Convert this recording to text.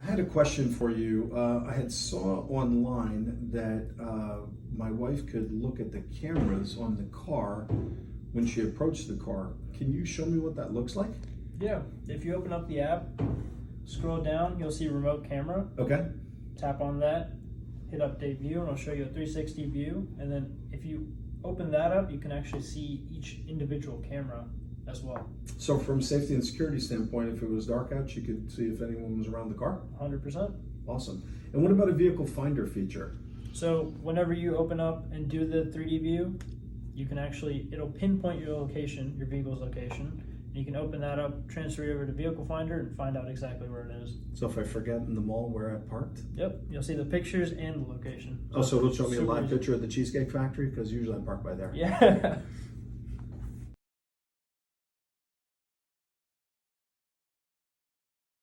I had a question for you. I had saw online that my wife could look at the cameras on the car when she approached the car. Can you show me what that looks like? Yeah, if you open up the app, scroll down, you'll see remote camera. Okay. Tap on that, hit update view, and it'll show you a 360 view. And then if you open that up, you can actually see each individual camera as well. So from safety and security standpoint, if it was dark out, you could see if anyone was around the car? 100%. Awesome. And what about a vehicle finder feature? So whenever you open up and do the 3D view, you can actually, it'll pinpoint your location, your vehicle's location. And you can open that up, transfer it over to Vehicle Finder, and find out exactly where it is. So if I forget in the mall where I parked? Yep, you'll see the pictures and the location. Oh, so it'll show me a Super live easy. picture of the Cheesecake Factory? Because usually I park by there. Yeah.